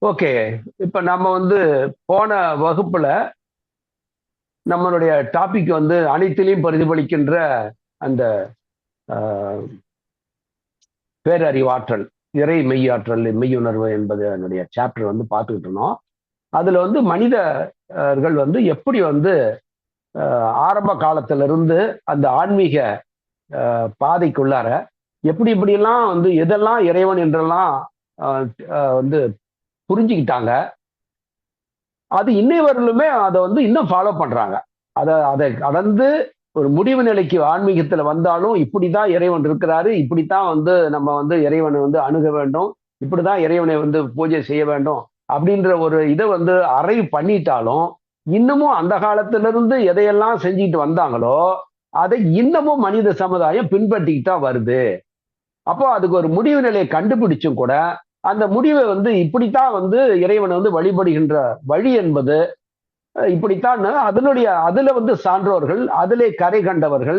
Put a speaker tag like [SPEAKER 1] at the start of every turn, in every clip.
[SPEAKER 1] Okay. இப்ப நம்ம வந்து போன வகுப்புல நம்மளுடைய டாபிக் வந்து அனைத்திலும் பிரதிபலிக்கின்ற அந்த அ பேரறிவாற்றல், இறை மெய்யாற்றல், மெய்யுணர்வு என்பது என்னுடைய சாப்டர் வந்து பார்த்துக்கிட்டு இருந்தோம். அதுல வந்து மனிதர்கள் வந்து எப்படி வந்து அ ஆரம்ப காலத்திலிருந்து அந்த ஆன்மீக பாதைக்குள்ளார எப்படி எப்படியெல்லாம் வந்து எதெல்லாம் இறைவன் என்றெல்லாம் அ வந்து புரிஞ்சுக்கிட்டாங்க. அது இன்னை வரையிலுமே அத வந்து இன்னும் ஃபாலோ பண்றாங்க. அதை கடந்து ஒரு முடிவு நிலைக்கு ஆன்மீகத்துல வந்தாலும், இப்படித்தான் இறைவன் இருக்கிறாரு. இப்படித்தான் வந்து நம்ம வந்து இறைவனை வந்து அணுக வேண்டும். இப்படிதான் இறைவனை வந்து பூஜை செய்ய வேண்டும். அப்படின்ற ஒரு இத வந்து அரைவ் பண்ணிட்டாலும், இன்னமும் அந்த காலத்திலிருந்து எதையெல்லாம் செஞ்சுட்டு வந்தாங்களோ, அதை இன்னமும் மனித சமுதாயம் பின்பற்றிட்டு தான் வருது. அப்போ அதுக்கு ஒரு முடிவு நிலையை கண்டுபிடிச்சும் கூட, அந்த முடிவை வந்து இப்படித்தான் வந்து இறைவனை வந்து வழிபடுகின்ற வழி என்பது இப்படித்தான் அதனுடைய அதுல வந்து சான்றோர்கள், அதிலே கரை கண்டவர்கள்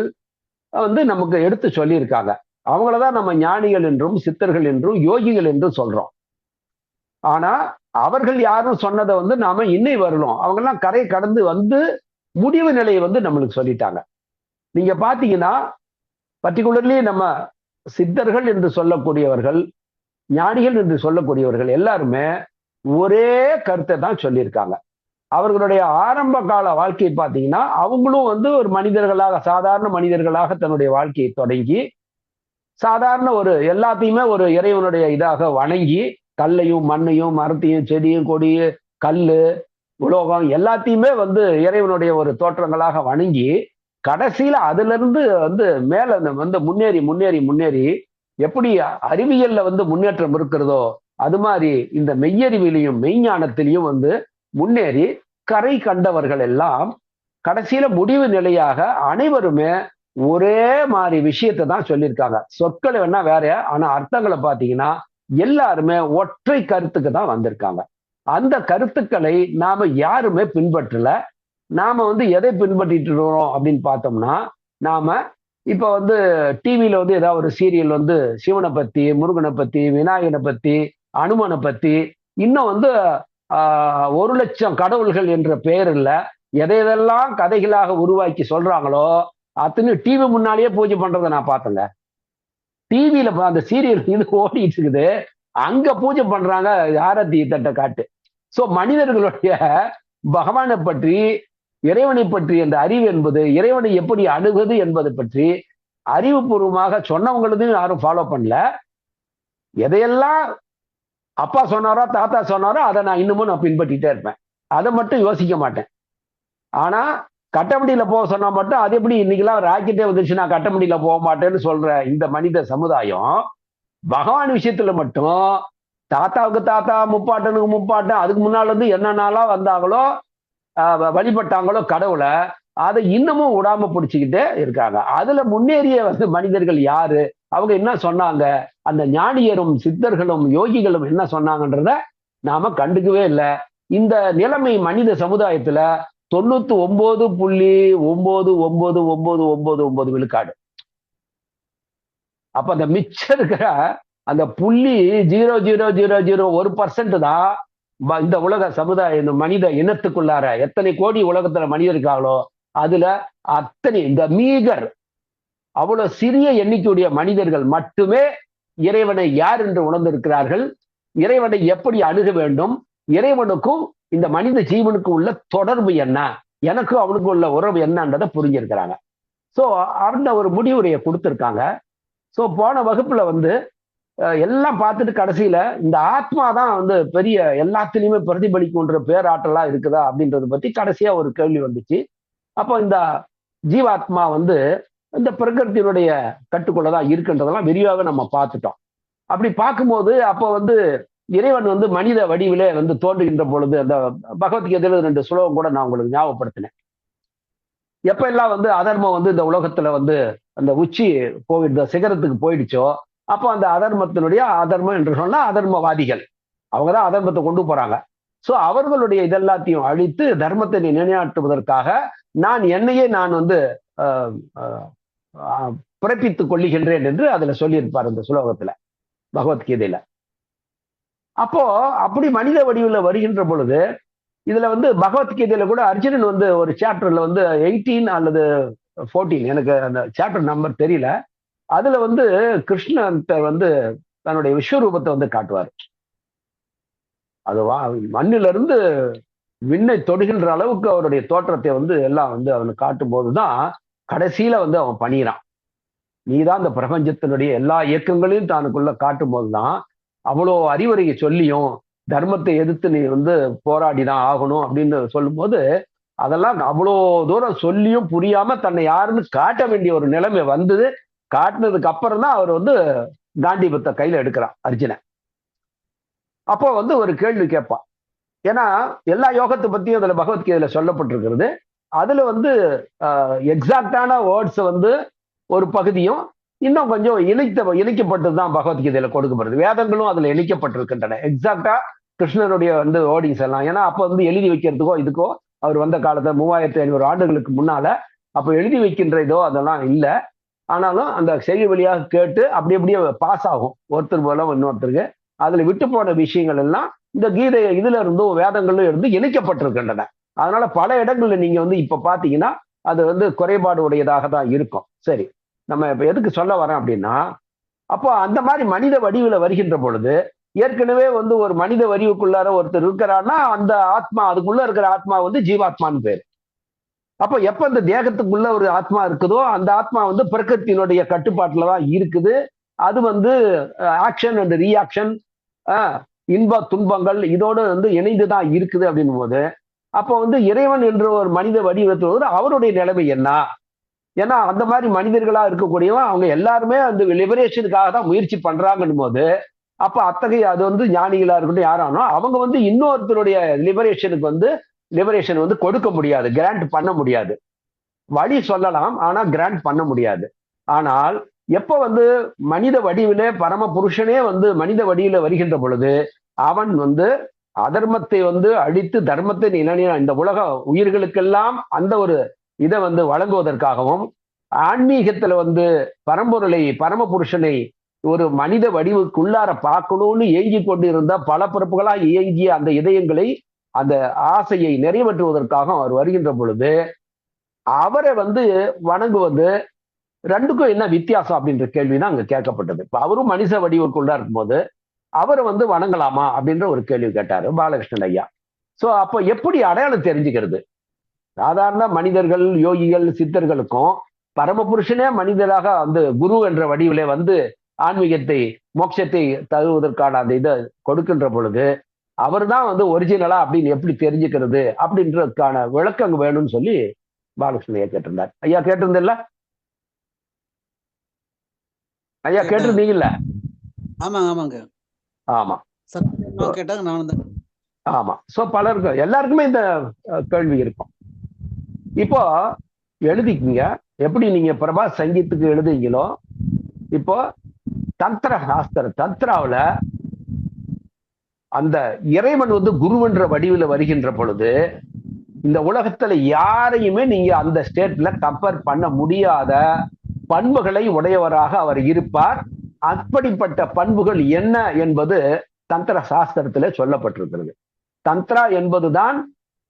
[SPEAKER 1] வந்து நமக்கு எடுத்து சொல்லியிருக்காங்க. அவங்களதான் நம்ம ஞானிகள் என்றும், சித்தர்கள் என்றும், யோகிகள் என்றும் சொல்றோம். ஆனா, அவர்கள் யாரும் சொன்னத வந்து நாம இன்னை வரலும். அவங்கலாம் கரை கடந்து வந்து முடிவு நிலையை வந்து நம்மளுக்கு சொல்லிட்டாங்க. நீங்க பார்த்தீங்கன்னா, பர்ட்டிகுலர்லி நம்ம சித்தர்கள் என்று சொல்லக்கூடியவர்கள், ஞானிகள் என்று சொல்லக்கூடியவர்கள் எல்லாருமே ஒரே கருத்தை தான் சொல்லியிருக்காங்க. அவர்களுடைய ஆரம்ப கால வாழ்க்கை பார்த்தீங்கன்னா, அவங்களும் வந்து ஒரு மனிதர்களாக, சாதாரண மனிதர்களாக தன்னுடைய வாழ்க்கையை தொடங்கி, சாதாரண ஒரு எல்லாத்தையுமே ஒரு இறைவனுடைய இதாக வணங்கி, கல்லையும், மண்ணையும், மரத்தையும், செடியும், கொடியும், கல்லு, உலோகம் எல்லாத்தையுமே வந்து இறைவனுடைய ஒரு தோற்றங்களாக வணங்கி, கடைசியில அதிலிருந்து வந்து மேல வந்து முன்னேறி, முன்னேறி, முன்னேறி எப்படி அறிவியல்ல வந்து முன்னேற்றம் இருக்கிறதோ, அது மாரி இந்த மெய்யறிவியலையும், மெய்ஞானத்திலையும் வந்து முன்னேறி கரை கண்டவர்கள் எல்லாம் கடைசியில முடிவு நிலையாக அனைவருமே ஒரே மாதிரி விஷயத்தை தான் சொல்லியிருக்காங்க. சொற்கள் வேணா வேற, ஆனா அர்த்தங்களை பார்த்தீங்கன்னா எல்லாருமே ஒற்றை கருத்துக்கு தான் வந்திருக்காங்க. அந்த கருத்துக்களை நாம யாருமே பின்பற்றல. நாம வந்து எதை பின்பற்றிட்டு இருக்கிறோம் அப்படின்னு பார்த்தோம்னா, நாம இப்ப வந்து டிவியில வந்து ஏதாவது ஒரு சீரியல் வந்து சிவனை பத்தி, முருகனை பத்தி, விநாயகனை பத்தி, அனுமனை பத்தி, இன்னும் வந்து 1,00,000 கடவுள்கள் என்ற பெயர்ல எதை எதெல்லாம் கதைகளாக உருவாக்கி சொல்றாங்களோ, அத்தனையும் டிவி முன்னாலேயே பூஜை பண்றத நான் பார்த்தேங்க. டிவியில அந்த சீரியல் இது ஓடிட்டு இருக்குது. அங்க பூஜை பண்றாங்க ஆரத்தி தட்ட காட்டு. சோ மனிதர்களுடைய பகவானை பற்றி, இறைவனை பற்றி அந்த அறிவு என்பது, இறைவனை எப்படி அணுகுவது என்பதை பற்றி அறிவுபூர்வமாக சொன்னவங்களதையும் யாரும் ஃபாலோ பண்ணல. எதையெல்லாம் அப்பா சொன்னாரோ, தாத்தா சொன்னாரோ, அத நான் இன்னமும் பின்பற்றிட்டே இருப்பேன். அத மட்டும் யோசிக்க மாட்டேன். ஆனா, கட்டமடியில போக சொன்னா மட்டும், அது எப்படி இன்னைக்கெல்லாம் ராக்கெட்டே வந்துருச்சு, நான் கட்டமடியில போ மாட்டேன்னு சொல்ற இந்த மனித சமுதாயம், பகவான் விஷயத்துல மட்டும் தாத்தாவுக்கு தாத்தா, முப்பாட்டனுக்கு முப்பாட்டன், அதுக்கு முன்னால இருந்து என்னென்னலாம் வந்தாங்களோ, வழிபட்டாங்களோ கடவுள, அதை இன்னமும் விடாம பிடிச்சுக்கிட்டே இருக்காங்க. அதுல முன்னேறிய வந்து மனிதர்கள் யாரு? அவங்க என்ன சொன்னாங்க? அந்த ஞானியரும், சித்தர்களும், யோகிகளும் என்ன சொன்னாங்கன்றத நாம கண்டுக்கவே இல்ல. இந்த நிலைமை மனித சமுதாயத்துல 99.999999 விழுக்காடு. அப்ப அந்த மிச்சம் இருக்கிற அந்த புள்ளி 0.00001% தான் இந்த உலக சமுதாயம், இந்த மனித இனத்துக்குள்ளார எத்தனை கோடி உலகத்துல மனிதர் இருக்காங்களோ, அதுல அத்தனை இந்த மீகர் அவ்வளவு சிறிய எண்ணிக்கையுடைய மனிதர்கள் மட்டுமே இறைவனை யார் என்று உணர்ந்திருக்கிறார்கள். இறைவனை எப்படி அணுக வேண்டும், இறைவனுக்கும் இந்த மனித ஜீவனுக்கும் உள்ள தொடர்பு என்ன, எனக்கும் அவனுக்கு உள்ள உறவு என்னன்றதை புரிஞ்சிருக்கிறாங்க. சோ அந்த ஒரு முடிவுரையை கொடுத்திருக்காங்க. சோ போன வகுப்புல வந்து எல்லாம் பார்த்துட்டு கடைசியில இந்த ஆத்மா தான் வந்து பெரிய எல்லாத்திலையுமே பிரதிபலிக்குன்ற பேராற்றலா இருக்குதா அப்படின்றத பத்தி கடைசியா ஒரு கேள்வி வந்துச்சு. அப்போ இந்த ஜீவாத்மா வந்து இந்த பிரகிருத்தினுடைய கட்டுக்குள்ளதான் இருக்குன்றதெல்லாம் விரிவாக நம்ம பார்த்துட்டோம். அப்படி பார்க்கும்போது அப்போ வந்து இறைவன் வந்து மனித வடிவிலே வந்து தோன்றுகின்ற பொழுது அந்த பகவத்கீதையில 2 ஸ்லோகம் கூட நான் உங்களுக்கு ஞாபகப்படுத்தினேன். எப்ப எல்லாம் வந்து அதர்மம் வந்து இந்த உலகத்துல வந்து அந்த உச்சி போயிடுதோ, சிகரத்துக்கு போயிடுச்சோ, அப்போ அந்த அதர்மத்தினுடைய அதர்மம் என்று சொன்னா அதர்மவாதிகள் அவங்கதான் அதர்மத்தை கொண்டு போறாங்க. சோ அவர்களுடைய இதெல்லாத்தையும் அழித்து தர்மத்தை நிலைநாட்டுவதற்காக என்னையே நான் வந்து பிறப்பித்துக் கொள்ளுகின்றேன் என்று அதுல சொல்லியிருப்பார் இந்த சுலோகத்துல, பகவத்கீதையில. அப்போ அப்படி மனித வடிவில் வருகின்ற பொழுது இதுல வந்து பகவத்கீதையில கூட அர்ஜுனன் வந்து ஒரு சாப்டர்ல வந்து 18 அல்லது 14, எனக்கு அந்த சாப்டர் நம்பர் தெரியல. அதுல வந்து கிருஷ்ணன் வந்து தன்னுடைய விஸ்வரூபத்தை வந்து காட்டுவார். அது மண்ணில இருந்து விண்ணை தொடுகின்ற அளவுக்கு அவருடைய தோற்றத்தை வந்து எல்லாம் வந்து அவனுக்கு காட்டும் போதுதான் கடைசியில வந்து அவன் பணிகிறான். நீதான் இந்த பிரபஞ்சத்தினுடைய எல்லா இயக்கங்களையும் தானுக்குள்ள காட்டும் போதுதான் அவ்வளோ அறிவுரையை சொல்லியும் தர்மத்தை எதிர்த்து நீ வந்து போராடிதான் ஆகணும் அப்படின்னு சொல்லும் போது அதெல்லாம் அவ்வளோ தூரம் சொல்லியும் புரியாம தன்னை யாருன்னு காட்ட வேண்டிய ஒரு நிலைமை வந்தது. காட்டினதுக்கு அப்புறம் தான் அவர் வந்து காண்டிபத்தை கையில எடுக்கிறான் அர்ஜுனன். அப்போ வந்து ஒரு கேள்வி கேட்பான். ஏன்னா எல்லா யோகத்தை பத்தியும் அதுல பகவத்கீதையில சொல்லப்பட்டிருக்கிறது. அதுல வந்து எக்ஸாக்டான வேர்ட்ஸ் வந்து ஒரு பகுதியும் இன்னும் கொஞ்சம் இணைக்கப்பட்டதுதான் பகவத்கீதையில கொடுக்கப்படுது. வேதங்களும் அதுல இணைக்கப்பட்டிருக்கின்றன. எக்ஸாக்டா கிருஷ்ணனுடைய வந்து வேர்டிங்ஸ் எல்லாம். ஏன்னா அப்ப வந்து எழுதி வைக்கிறதுக்கோ இதுக்கோ அவர் வந்த காலத்துல 3500 ஆண்டுகளுக்கு முன்னால அப்ப எழுதி வைக்கின்ற இதோ அதெல்லாம் இல்லை. ஆனாலும் அந்த செய்தி வழியாக கேட்டு அப்படி அப்படியே பாஸ் ஆகும் ஒருத்தர் போல இன்னொருத்தருக்கு. அதுல விட்டு போன விஷயங்கள் எல்லாம் இந்த கீதை இதுல இருந்தும் வேதங்களும் இருந்து இணைக்கப்பட்டிருக்கின்றன. அதனால பல இடங்கள்ல நீங்க வந்து இப்ப பாத்தீங்கன்னா அது வந்து குறைபாடு உடையதாக தான் இருக்கும். சரி, நம்ம இப்ப எதுக்கு சொல்ல வரோம் அப்படின்னா, அப்போ அந்த மாதிரி மனித வடிவில் வருகின்ற பொழுது ஏற்கனவே வந்து ஒரு மனித வடிவுக்குள்ளார ஒருத்தர் இருக்கிறான்னா அந்த ஆத்மா, அதுக்குள்ள இருக்கிற ஆத்மா வந்து ஜீவாத்மான்னு பேரு. அப்ப எப்ப இந்த தேகத்துக்குள்ள ஒரு ஆத்மா இருக்குதோ அந்த ஆத்மா வந்து பிரகிருத்தினுடைய கட்டுப்பாட்டுல தான் இருக்குது. அது வந்து ஆக்ஷன் அண்ட் ரியாக்ஷன், இன்ப துன்பங்கள் இதோடு வந்து இணைந்துதான் இருக்குது அப்படின்னும் போது அப்ப வந்து இறைவன் என்ற ஒரு மனித வடிவத்தோடு அவருடைய நிலைமை என்ன? ஏன்னா அந்த மாதிரி மனிதர்களா இருக்கக்கூடியவன் அவங்க எல்லாருமே அந்த லிபரேஷனுக்காக தான் முயற்சி பண்றாங்கன்னும் போது அப்ப அத்தகைய அது வந்து ஞானிகளா இருக்கட்டும் யாரானோ அவங்க வந்து இன்னொருத்தருடைய லிபரேஷன் வந்து கொடுக்க முடியாது, கிராண்ட் பண்ண முடியாது. வழி சொல்லலாம், ஆனா கிராண்ட் பண்ண முடியாது. ஆனால் எப்ப வந்து மனித வடிவிலே பரம புருஷனே வந்து மனித வடிவில வருகின்ற பொழுது அவன் வந்து அதர்மத்தை வந்து அழித்து தர்மத்தை நிலைநிலை இந்த உலக உயிர்களுக்கெல்லாம் அந்த ஒரு இதை வந்து வழங்குவதற்காகவும் ஆன்மீகத்துல வந்து பரம்பொருளை பரம புருஷனை ஒரு மனித வடிவுக்குள்ளார பார்க்கணும்னு ஏங்கி கொண்டு இருந்த பல பிறப்புகளா இயங்கிய அந்த இதயங்களை அந்த ஆசையை நிறைவேற்றுவதற்காக அவர் வருகின்ற பொழுது அவரை வந்து வணங்குவது ரெண்டுக்கும் என்ன வித்தியாசம் அப்படின்ற கேள்விதான் அங்க கேட்கப்பட்டது. இப்ப அவரும் மனித வடிவுக்குள்ள இருக்கும்போது அவரை வந்து வணங்கலாமா அப்படின்ற ஒரு கேள்வி கேட்டாரு பாலகிருஷ்ணன் ஐயா. சோ அப்ப எப்படி அடையாளம் தெரிஞ்சுக்கிறது? சாதாரண மனிதர்கள், யோகிகள், சித்தர்களுக்கும் பரமபுருஷனே மனிதராக வந்து குரு என்ற வடிவிலே வந்து ஆன்மீகத்தை மோட்சத்தை தருவதற்கான அந்த இதை கொடுக்கின்ற பொழுது அவர் தான் வந்து ஒரிஜினலா அப்படின்னு எப்படி தெரிஞ்சுக்கிறது அப்படின்றதுக்கான விளக்கம் வேணும்னு சொல்லி பாலகிருஷ்ணன் ஐயா கேட்டிருந்தார். ஐயா கேட்டிருந்தில்ல ஐயா? கேட்டிருந்தீங்கல்ல?
[SPEAKER 2] ஆமாங்க ஆமாங்க
[SPEAKER 1] ஆமா
[SPEAKER 2] கேட்டாங்க நான் தான்.
[SPEAKER 1] ஆமா. சோ பலருக்கு எல்லாருக்குமே இந்த கேள்வி இருக்கும். இப்போ எழுதிக்கீங்க, எப்படி நீங்க பிரபா சங்கீத்துக்கு எழுதுவீங்களோ இப்போ தந்திர சாஸ்திர தந்திராவில அந்த இறைவன் வந்து குருவென்ற வடிவில் வருகின்ற பொழுது இந்த உலகத்துல யாரையுமே நீங்க அந்த ஸ்டேட்ல கம்பேர் பண்ண முடியாத பண்புகளை உடையவராக அவர் இருப்பார். அப்படிப்பட்ட பண்புகள் என்ன என்பது தந்திர சாஸ்திரத்திலே சொல்லப்பட்டிருக்கிறது. தந்திரா என்பதுதான்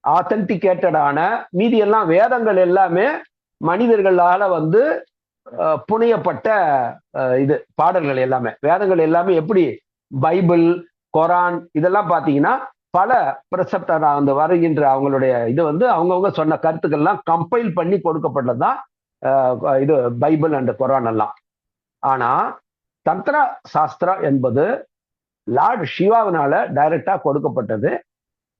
[SPEAKER 1] ஆத்தன்டிகேட்டடான, மீதி எல்லாம் வேதங்கள் எல்லாமே மனிதர்களால வந்து புனையப்பட்ட இது பாடல்கள் எல்லாமே. வேதங்கள் எல்லாமே எப்படி பைபிள், குரான் இதெல்லாம் பாத்தீங்கன்னா பல பிரசப்டர் அந்த வருகின்ற அவங்களுடைய இது வந்து அவங்கவுங்க சொன்ன கருத்துக்கள்லாம் கம்பைல் பண்ணி கொடுக்கப்பட்டதுதான் இது பைபிள் அண்ட் குரான் எல்லாம். ஆனா தந்திர சாஸ்திரம் என்பது லார்ட் சிவாவினால டைரக்டா கொடுக்கப்பட்டது.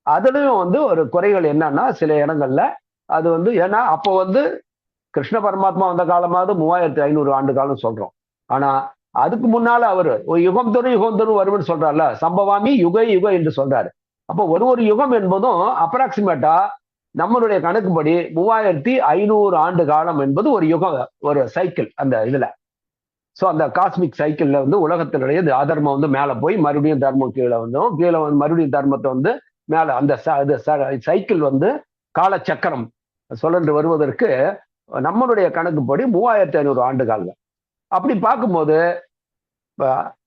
[SPEAKER 1] அதுலயும் வந்து ஒரு குறைகள் என்னன்னா சில இடங்கள்ல அது வந்து ஏன்னா அப்போ வந்து கிருஷ்ண பரமாத்மா வந்த காலமாவது 3500 ஆண்டு காலம் சொல்றோம். ஆனா அதுக்கு முன்னால அவரு யுகம் தோறும் வரும்னு சொல்றாருல, சம்பவாமி யுக யுக என்று சொல்றாரு. அப்போ ஒரு யுகம் என்பதும் அப்ராக்சிமேட்டா நம்மளுடைய கணக்குப்படி 3500 ஆண்டு காலம் என்பது ஒரு யுகம், ஒரு சைக்கிள் அந்த இதுல. ஸோ அந்த காஸ்மிக் சைக்கிள்ல வந்து உலகத்தினுடைய அதர்மம் வந்து மேல போய் மறுபடியும் தர்மம் கீழே வந்தோம், கீழே வந்து மறுபடியும் தர்மத்தை வந்து மேல அந்த சைக்கிள் வந்து காலச்சக்கரம் சுழன்று வருவதற்கு நம்மளுடைய கணக்குப்படி 3500 ஆண்டு காலம். அப்படி பார்க்கும்போது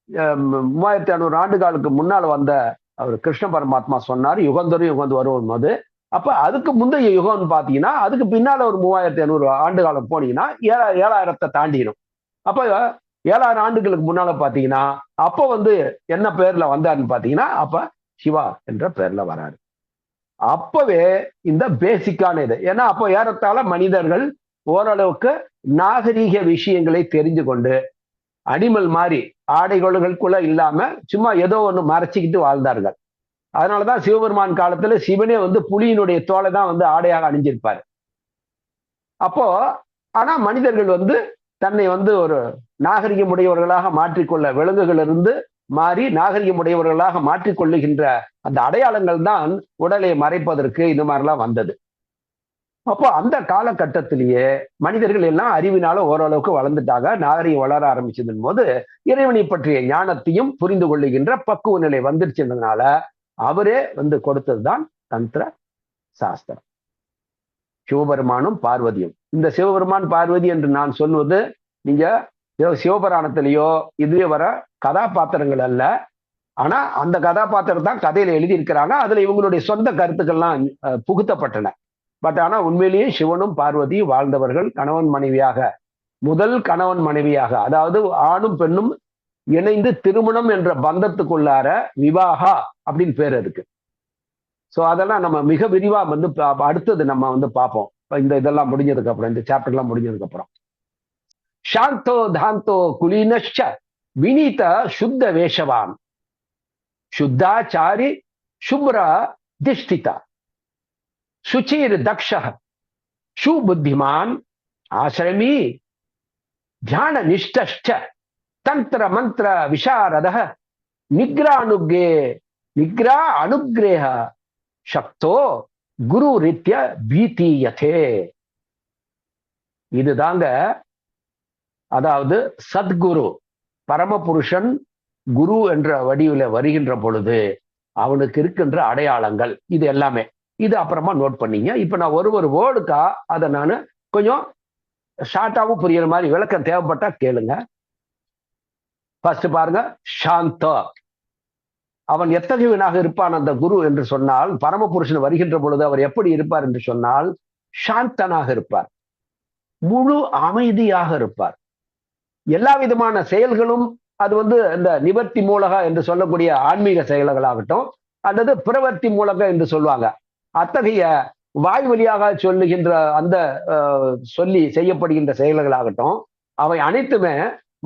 [SPEAKER 1] 3500 ஆண்டுகளுக்கு முன்னால் வந்த அவர் கிருஷ்ண பரமாத்மா சொன்னார், யுகந்தரும் யுகந்து வரும் போது. அப்ப அதுக்கு முந்தைய யுகம்னு பாத்தீங்கன்னா அதுக்கு பின்னால ஒரு 3500 ஆண்டு காலம் போனீங்கன்னா 7000 தாண்டிடும். அப்ப 7000 ஆண்டுகளுக்கு முன்னால பாத்தீங்கன்னா அப்ப வந்து என்ன பேர்ல வந்தாருன்னு பாத்தீங்கன்னா அப்ப சிவா என்ற பேர்ல வராரு. அப்பவே இந்த பேசிக்கான இது, ஏன்னா அப்ப ஏறத்தாழ மனிதர்கள் ஓரளவுக்கு நாகரீக விஷயங்களை தெரிந்து கொண்டு அனிமல் மாதிரி ஆடைகளுக்குள்ள இல்லாம சும்மா ஏதோ ஒண்ணு மறைச்சிக்கிட்டு வாழ்ந்தார்கள். அதனாலதான் சிவபெருமான் காலத்துல சிவனே வந்து புலியினுடைய தோலை தான் வந்து ஆடையாக அணிஞ்சிருப்பாரு. அப்போ ஆனா மனிதர்கள் வந்து தன்னை வந்து ஒரு நாகரிகமுடையவர்களாக மாற்றிக்கொள்ள, விலங்குகள் இருந்து மாறி நாகரிகமுடையவர்களாக மாற்றிக்கொள்ளுகின்ற அந்த அடையாளங்கள் தான் உடலை மறைப்பதற்கு இது மாதிரிலாம் வந்தது. அப்போ அந்த காலகட்டத்திலேயே மனிதர்கள் எல்லாம் அறிவினால ஓரளவுக்கு வளர்ந்துட்டாங்க. நாகரிகம் வளர ஆரம்பிச்சதன் போது இறைவனை பற்றிய ஞானத்தையும் புரிந்து கொள்ளுகின்ற பக்குவ நிலை வந்துருச்சுன்றதுனால அவரே வந்து கொடுத்ததுதான் தந்திர சாஸ்திரம். சிவபெருமானும் பார்வதியும். இந்த சிவபெருமான் பார்வதி என்று நான் சொல்வது நீங்க சிவபுராணத்திலேயோ இதுவே வர கதாபாத்திரங்கள் அல்ல. ஆனா அந்த கதாபாத்திரம் தான் கதையில எழுதியிருக்கிறாங்க. அதுல இவங்களுடைய சொந்த கருத்துக்கள்லாம் புகுத்தப்பட்டன. பட் ஆனா உண்மையிலேயே சிவனும் பார்வதியும் வாழ்ந்தவர்கள் கணவன் மனைவியாக, முதல் கணவன் மனைவியாக, அதாவது ஆணும் பெண்ணும் இணைந்து திருமணம் என்ற பந்தத்துக்குள்ளார விவாகா அப்படின்னு பேர் இருக்கு. சோ அதெல்லாம் நம்ம மிக விரிவா வந்து அடுத்தது நம்ம வந்து பார்ப்போம். இந்த இதெல்லாம் முடிஞ்சதுக்கு அப்புறம், இந்த சாப்டர் எல்லாம் முடிஞ்சதுக்கு அப்புறம். சாந்தோ தாந்தோ குலீனஷ்ச வினீத சுத்த வேஷவான் சுத்தாச்சாரி சுப்ர திஷ்டிதா சுச்சீர் தக்ஷ சுபுத்திமான் ஆசிரமி தியான நிஷ்ட தந்திர மந்திர விசாரத நிக்ரா அனுக்ரேஹ சக்தோ குரு ரித்ய பீதியதே. இதுதாங்க, அதாவது சத்குரு பரமபுருஷன் குரு என்ற வடிவில வருகின்ற பொழுது அவனுக்கு இருக்கின்ற அடையாளங்கள் இது எல்லாமே. இது அப்புறமா நோட் பண்ணீங்க. இப்ப நான் ஒரு வேர்டுக்கா அதை நான் கொஞ்சம் ஷார்ட்டாவும் புரியுற மாதிரி விளக்கம் தேவைப்பட்டா கேளுங்க. ஃபர்ஸ்ட் பாருங்க, சாந்த. அவன் எத்தகையவனாக இருப்பான் அந்த குரு என்று சொன்னால், பரமபுருஷன் வருகின்ற பொழுது அவர் எப்படி இருப்பார் என்று சொன்னால் சாந்தனாக இருப்பார், முழு அமைதியாக இருப்பார். எல்லா விதமான செயல்களும் அது வந்து இந்த நிவர்த்தி மூலக என்று சொல்லக்கூடிய ஆன்மீக செயல்களாகட்டும் அல்லது பிரவர்த்தி மூலக என்று சொல்லுவாங்க, அத்தகைய வாய் வழியாக சொல்லுகின்ற அந்த சொல்லி செய்யப்படுகின்ற செயல்களாகட்டும் அவை அனைத்துமே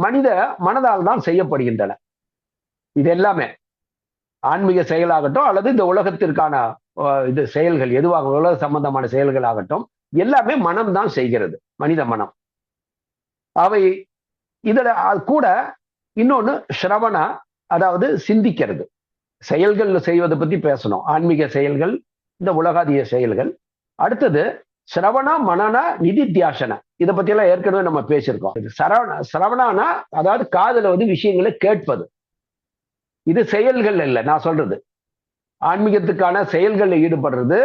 [SPEAKER 1] மனித மனதால் தான் செய்யப்படுகின்றன. இது எல்லாமே ஆன்மீக செயலாகட்டும் அல்லது இந்த உலகத்திற்கான இது செயல்கள் எதுவாக உலக சம்பந்தமான செயல்கள் ஆகட்டும் எல்லாமே மனம் தான் செய்கிறது, மனித மனம். அவை இதுல கூட இன்னொன்னு ஸ்ரவணா, அதாவது சிந்திக்கிறது. செயல்கள் செய்வதை பத்தி பேசணும், ஆன்மீக செயல்கள், இந்த உலகாதிய செயல்கள். அடுத்தது சிரவணா மனனா நிதித்தியாசன, இதை பத்தி எல்லாம் ஏற்கனவே நம்ம பேசியிருக்கோம். சிரவணானா அதாவது காதுல வந்து விஷயங்களை கேட்பது. இது செயல்கள் இல்லை நான் சொல்றது, ஆன்மீகத்துக்கான செயல்களில் ஈடுபடுறது.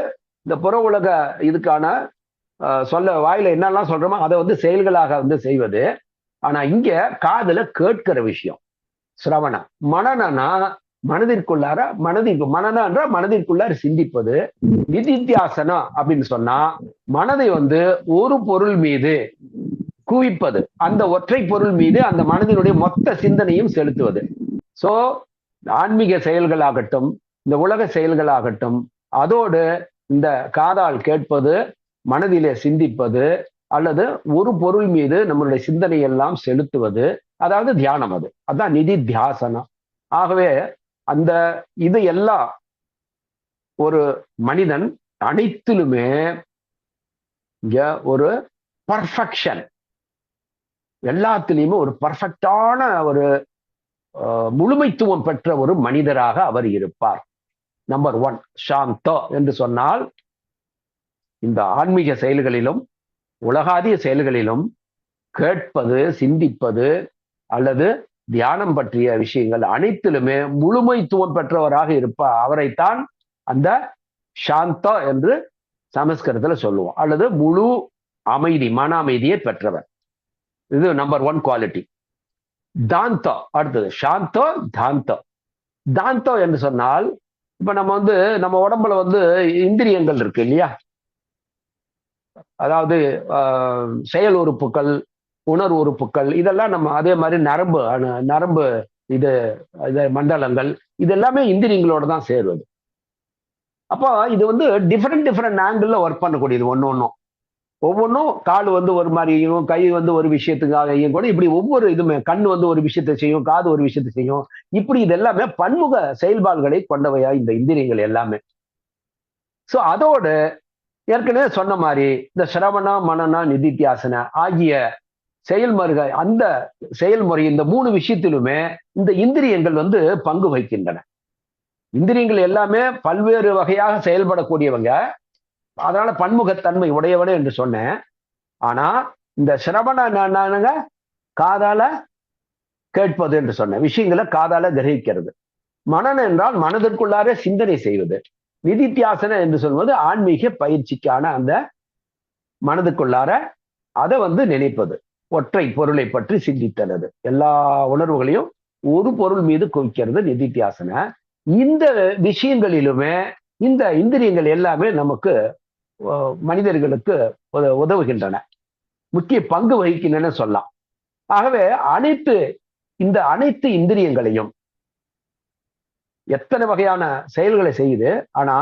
[SPEAKER 1] இந்த புற உலக இதுக்கான சொல்ல வாயில என்னெல்லாம் சொல்றோமோ அதை வந்து செயல்களாக வந்து செய்வது. ஆனா இங்க காதுல கேட்கிற விஷயம் சிரவணா. மனனா மனதிற்குள்ளார மனநா மனதிற்குள்ளார சிந்திப்பது. நிதித்தியாசனம் அப்படின்னு சொன்னா மனதை வந்து ஒரு பொருள் மீது குவிப்பது, அந்த ஒற்றை பொருள் மீது அந்த மனதினுடைய மொத்த சிந்தனையும் செலுத்துவது. சோ ஆன்மீக செயல்களாகட்டும் இந்த உலக செயல்களாகட்டும் அதோடு இந்த காதால் கேட்பது, மனதிலே சிந்திப்பது அல்லது ஒரு பொருள் மீது நம்மளுடைய சிந்தனை எல்லாம் செலுத்துவது, அதாவது தியானம். அதான் நிதித்தியாசனம். ஆகவே அந்த இது எல்லாம் ஒரு மனிதன் அனைத்திலுமே இங்க ஒரு பர்ஃபெக்ஷன், எல்லாத்திலையுமே ஒரு பர்ஃபெக்டான ஒரு முழுமைத்துவம் பெற்ற ஒரு மனிதராக அவர் இருப்பார். நம்பர் 1 சாந்தோ என்று சொன்னால் இந்த ஆன்மீக செயல்களிலும் உலகாதிய செயல்களிலும் கேட்பது, சிந்திப்பது அல்லது தியானம் பற்றிய விஷயங்கள் அனைத்திலுமே முழுமைத்துவம் பெற்றவராக இருப்பார். அவரைத்தான் அந்த சாந்தா என்று சமஸ்கிருதத்துல சொல்லுவோம், அல்லது முழு அமைதி, மன அமைதியை பெற்றவர். இது நம்பர் 1 குவாலிட்டி. தாந்தோ. அடுத்தது சாந்தோ, தாந்தோ. தாந்தோ என்று சொன்னால் இப்ப நம்ம வந்து நம்ம உடம்புல வந்து இந்திரியங்கள் இருக்கு இல்லையா? அதாவது செயல் உறுப்புகள், உணர்வு உறுப்புகள், இதெல்லாம் நம்ம அதே மாதிரி நரம்பு நரம்பு இது மண்டலங்கள், இது எல்லாமே இந்திரியங்களோட தான் சேருவது. அப்போ இது வந்து டிஃபரெண்ட் ஆங்கிள் ஒர்க் பண்ணக்கூடியது ஒன்னொன்னும். ஒவ்வொன்றும் கால் வந்து ஒரு மாதிரி செய்யும், கை வந்து ஒரு விஷயத்துக்காக இயங்கும், இப்படி ஒவ்வொரு இதுமே கண்ணு வந்து ஒரு விஷயத்தை செய்யும், காது ஒரு விஷயத்தை செய்யும். இப்படி இது எல்லாமே பன்முக செயல்பாடுகளை கொண்டவையா இந்த இந்திரியங்கள் எல்லாமே. சோ அதோடு ஏற்கனவே சொன்ன மாதிரி இந்த சிரவண மனன நிதித்தியாசன ஆகிய செயல்முறைகள், அந்த செயல்முறை இந்த 3 விஷயத்திலுமே இந்த இந்திரியங்கள் வந்து பங்கு வகிக்கின்றன. இந்திரியங்கள் எல்லாமே பல்வேறு வகையாக செயல்படக்கூடியவங்க, அதனால பன்முகத்தன்மை உடையவனே என்று சொன்னேன். ஆனா இந்த சிரவண காதால கேட்பது என்று சொன்ன விஷயங்களை காதால கிரகிக்கிறது. மனனம் என்றால் மனதிற்குள்ளார சிந்தனை செய்வது. நிதித்தியாசன என்று சொல்வது ஆன்மீக பயிற்சிக்கான அந்த மனதுக்குள்ளார அதை வந்து நினைப்பது, ஒற்றை பொருளை பற்றி சிந்தித்தனது, எல்லா உணர்வுகளையும் ஒரு பொருள் மீது குவிக்கிறது நிதித்தியாசன. இந்த விஷயங்களிலுமே இந்த இந்திரியங்கள் எல்லாமே நமக்கு மனிதர்களுக்கு உதவுகின்றன, முக்கிய பங்கு வகிக்கின்றன சொல்லலாம். ஆகவே அனைத்து இந்திரியங்களையும் எத்தனை வகையான செயல்களை செய்யுது, ஆனா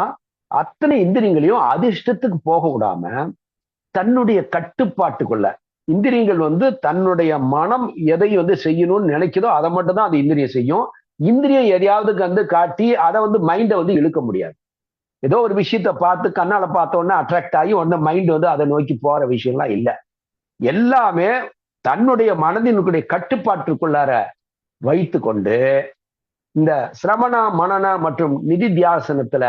[SPEAKER 1] அத்தனை இந்திரியங்களையும் அதிர்ஷ்டத்துக்கு போக விடாம தன்னுடைய கட்டுப்பாட்டுக்குள்ள, இந்திரியங்கள் வந்து தன்னுடைய மனம் எதை வந்து செய்யணும்னு நினைக்குதோ அதை மட்டும் தான் அது இந்திரியம் செய்யும். இந்திரியம் எதையாவது வந்து காட்டி அதை வந்து மைண்டை வந்து இழுக்க முடியாது. ஏதோ ஒரு விஷயத்த பார்த்து கண்ணால பார்த்த உடனே அட்ராக்ட் ஆகி உடனே மைண்ட் வந்து அதை நோக்கி போற விஷயம்லாம் இல்லை. எல்லாமே தன்னுடைய மனதினுடைய கட்டுப்பாட்டுக்குள்ளார வைத்து கொண்டு இந்த சிரவண மனன மற்றும் நிதித்தியாசனத்துல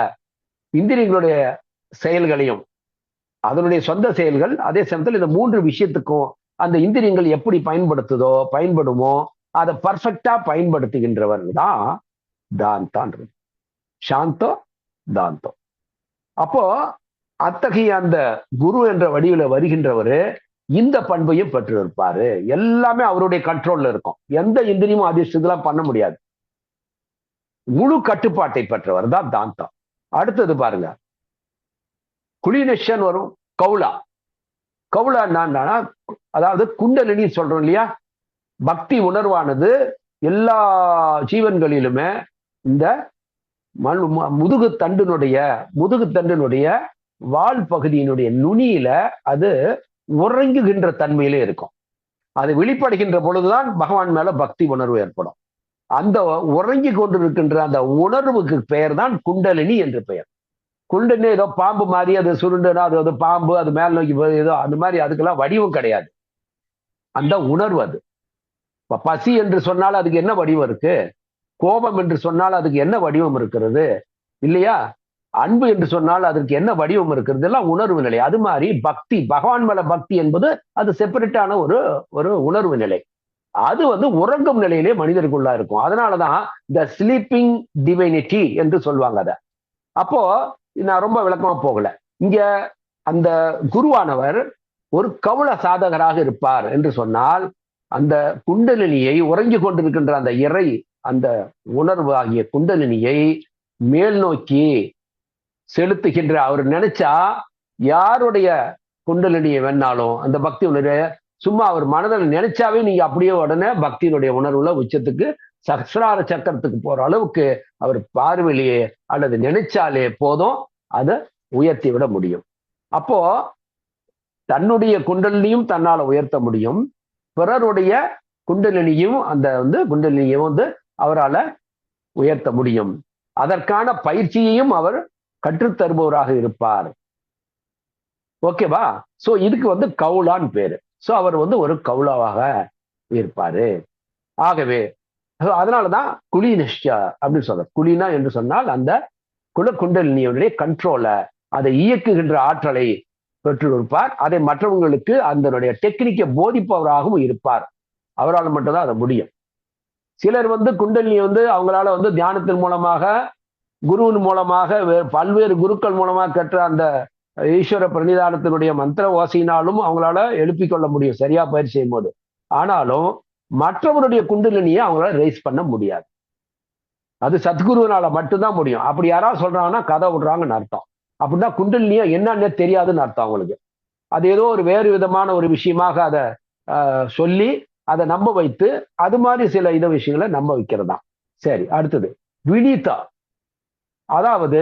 [SPEAKER 1] இந்திரியங்களுடைய செயல்களையும் அதனுடைய சொந்த செயல்கள், அதே சமயத்தில் இந்த 3 விஷயத்துக்கும் அந்த இந்திரியங்கள் எப்படி பயன்படுமோ அதை பர்ஃபெக்டா பயன்படுத்துகின்றவர் தான் தாந்தான்றது. சாந்தோ தாந்தோ. அப்போ அத்தகைய அந்த குரு என்ற வடிவில வருகின்றவர் இந்த பண்பையும் பெற்று இருப்பாரு. எல்லாமே அவருடைய கண்ட்ரோல்ல இருக்கும். எந்த இந்திரியமும் அதிர்ஷ்டத்தெல்லாம் பண்ண முடியாது. முழு கட்டுப்பாட்டை பெற்றவர் தான் தாந்தம். அடுத்தது பாருங்க, குலினஷன் வரும். கௌலா. கௌலா என்னன்னா, அதாவது குண்டலினி சொல்றோம் இல்லையா, பக்தி உணர்வானது எல்லா ஜீவன்களிலுமே இந்த முதுகு தண்டினுடைய வால் பகுதியினுடைய நுனியில அது உறங்குகின்ற தன்மையிலே இருக்கும். அது வெளிப்படுகின்ற பொழுதுதான் பகவான் மேல பக்தி உணர்வு ஏற்படும். அந்த உறங்கி கொண்டிருக்கின்ற அந்த உணர்வுக்கு பெயர் தான் குண்டலினி என்று பெயர். குண்டலினி ஏதோ பாம்பு மாதிரி அது சுருண்டுனா அது பாம்பு, அது மேல் நோக்கி ஏதோ அந்த மாதிரி, அதுக்கெல்லாம் வடிவம் கிடையாது. அந்த உணர்வு அது. பசி என்று சொன்னால் அதுக்கு என்ன வடிவம் இருக்கு? கோபம் என்று சொன்னால் அதுக்கு என்ன வடிவம் இருக்கிறது இல்லையா? அன்பு என்று சொன்னால் அதற்கு என்ன வடிவம் இருக்கிறது? எல்லாம் உணர்வு நிலை. அது மாதிரி பக்தி, பகவான் மேல பக்தி என்பது அது செப்பரேட்டான ஒரு உணர்வு நிலை. அது வந்து உறங்கும் நிலையிலே மனிதருக்குள்ளா இருக்கும். அதனாலதான் இந்த ஸ்லீப்பிங் டிவைனிட்டி என்று சொல்லுவாங்க அத. அப்போ நான் ரொம்ப விளக்கமா போகல. இங்க அந்த குருவானவர் ஒரு கவல சாதகராக இருப்பார் என்று சொன்னால், அந்த குண்டலினியை உறங்கி கொண்டிருக்கின்ற அந்த இறை, அந்த உணர்வு ஆகிய குண்டலினியை மேல் நோக்கி செலுத்துகின்ற, அவர் நினைச்சா யாருடைய குண்டலினியை வேணாலும் அந்த பக்தி உணர்வு சும்மா அவர் மனதில் நினைச்சாவே நீங்க அப்படியே உடனே பக்தியினுடைய உணர்வுல உச்சத்துக்கு சஹஸ்ரார சக்கரத்துக்கு போற அளவுக்கு அவர் பார்வையிலேயே அல்லது நினைச்சாலே போதும் அதை உயர்த்தி விட முடியும். அப்போ தன்னுடைய குண்டலினியும் தன்னால உயர்த்த முடியும், பிறருடைய குண்டலினியும் குண்டலினியும் அவரால் உயர்த்த முடியும். அதற்கான பயிற்சியையும் அவர் கற்றுத்தருபவராக இருப்பார். ஓகேவா? சோ இதுக்கு கௌலான்னு பேரு. சோ அவர் ஒரு கௌலாவாக இருப்பாரு. ஆகவே அதனாலதான் குலினிஷ்யா அப்படின்னு சொல்ற. குலினா என்று சொன்னால் அந்த குண்டலினியுடைய கண்ட்ரோல, அதை இயக்குகின்ற ஆற்றலை பெற்று இருப்பார். அதை மற்றவங்களுக்கு அதனுடைய டெக்னிக்கை போதிப்பவராகவும் இருப்பார். அவரால் மட்டும்தான் அதை முடியும். சிலர் குண்டலினி அவங்களால தியானத்தின் மூலமாக, குருவின் மூலமாக, பல்வேறு குருக்கள் மூலமாக கற்ற அந்த ஈஸ்வர பிரணிதானத்தினுடைய மந்திர ஓசையினாலும் அவங்களால எழுப்பிக் கொள்ள முடியும் சரியா பயிற்சி செய்யும் போது. ஆனாலும் மற்றவருடைய குண்டலினியை அவங்களால ரைஸ் பண்ண முடியாது. அது சத்குருவினால மட்டும்தான் முடியும். அப்படி யாராவது சொல்றாங்கன்னா கதை விடுறாங்கன்னு அர்த்தம். அப்படின்னா குண்டலினியா என்னன்னு தெரியாதுன்னு அர்த்தம் அவங்களுக்கு. அது ஏதோ ஒரு வேறு விதமான ஒரு விஷயமாக அதை சொல்லி அதை நம்ப வைத்து அது மாதிரி சில விஷயங்களை நம்ப வைக்கிறதா. சரி, அடுத்தது வினிதா, அதாவது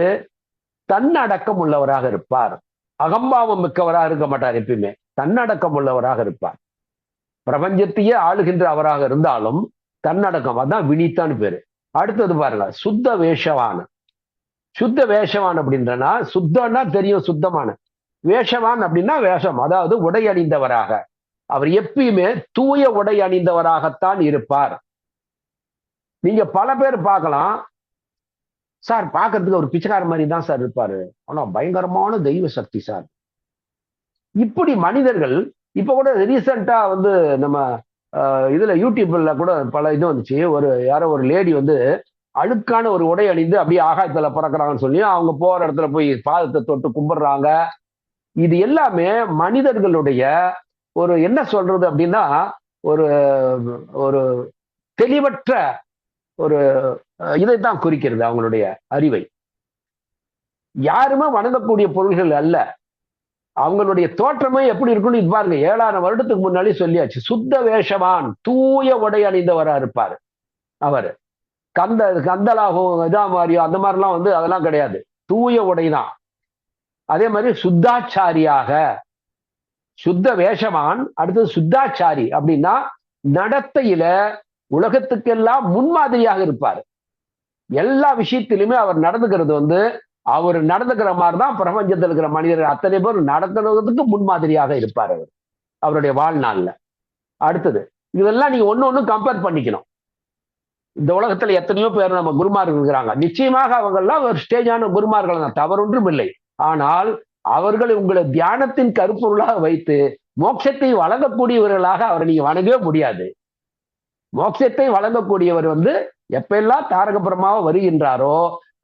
[SPEAKER 1] தன்னடக்கம் உள்ளவராக இருப்பார். அகம்பாவம் மிக்கவராக இருக்க மாட்டார். எப்பயுமே தன்னடக்கம் உள்ளவராக இருப்பார். பிரபஞ்சத்தையே ஆளுகின்ற அவராக இருந்தாலும் தன்னடக்கம், அதான் வினிதான்னு பேரு. அடுத்தது பாருங்க, சுத்த வேஷவான். சுத்த வேஷவான் அப்படின்றனா, சுத்தம்னா தெரியும் சுத்தமான, வேஷவான் அப்படின்னா வேஷம், அதாவது உடை அணிந்தவராக. அவர் எப்பயுமே தூய உடை அணிந்தவராகத்தான் இருப்பார். நீங்க பல பேர் பார்க்கலாம், சார் பார்க்கறதுக்கு ஒரு பிச்சைக்கார மாதிரி தான் சார் இருப்பாரு, ஆனா பயங்கரமான தெய்வ சக்தி சார். இப்படி மனிதர்கள் இப்ப கூட ரீசெண்டா வந்து நம்ம இதுல யூடியூப்ல கூட பல இது வந்துச்சு. யாரோ ஒரு லேடி வந்து அழுக்கான ஒரு உடை அணிந்து அப்படியே ஆகாயத்துல பறக்குறாங்கன்னு சொல்லி அவங்க போற இடத்துல போய் பாதத்தை தொட்டு கும்பிடுறாங்க. இது எல்லாமே மனிதர்களுடைய ஒரு என்ன சொல்றது அப்படின்னா, ஒரு ஒரு தெளிவற்ற ஒரு இதைத்தான் குறிக்கிறது, அவங்களுடைய அறிவை. யாருமே வணங்கக்கூடிய பொருள்கள் அல்ல. அவங்களுடைய தோற்றமே எப்படி இருக்குன்னு இது பாருங்க. 7000 வருடத்துக்கு முன்னாடி சொல்லியாச்சு. சுத்த வேஷவான், தூய உடை அணிந்தவரா இருப்பாரு அவர். கந்தலாகும் இதா மாதிரியோ அந்த மாதிரிலாம் வந்து அதெல்லாம் கிடையாது. தூய உடைதான். அதே மாதிரி சுத்தாச்சாரியாக, சுத்த வேஷவான், அடுத்தது சுத்தாச்சாரி அப்படின்னா நடத்தையில உலகத்துக்கெல்லாம் முன்மாதிரியாக இருப்பார். எல்லா விஷயத்திலுமே அவர் நடந்துக்கிறது வந்து அவர் நடந்துக்கிற மாதிரிதான் பிரபஞ்சத்தில் இருக்கிற மனிதர்கள் அத்தனை பேர் நடக்கிறதுக்கு முன்மாதிரியாக இருப்பார் அவர் அவருடைய வாழ்நாள்ல. அடுத்தது இதெல்லாம் நீங்க ஒண்ணு கம்பேர் பண்ணிக்கணும். இந்த உலகத்துல எத்தனையோ பேர் நம்ம குருமார்கள் இருக்கிறாங்க. நிச்சயமாக அவங்கெல்லாம் ஒரு ஸ்டேஜான குருமார்கள் தான், தவறொன்றும் இல்லை. ஆனால் அவர்கள் உங்களை தியானத்தின் கருப்பொருளாக வைத்து மோட்சத்தை வழங்கக்கூடியவர்களாக அவரை நீங்க வணங்கவே முடியாது. மோட்சத்தை வழங்கக்கூடியவர் வந்து எப்பெல்லாம் தாரகபுரமாக வருகின்றாரோ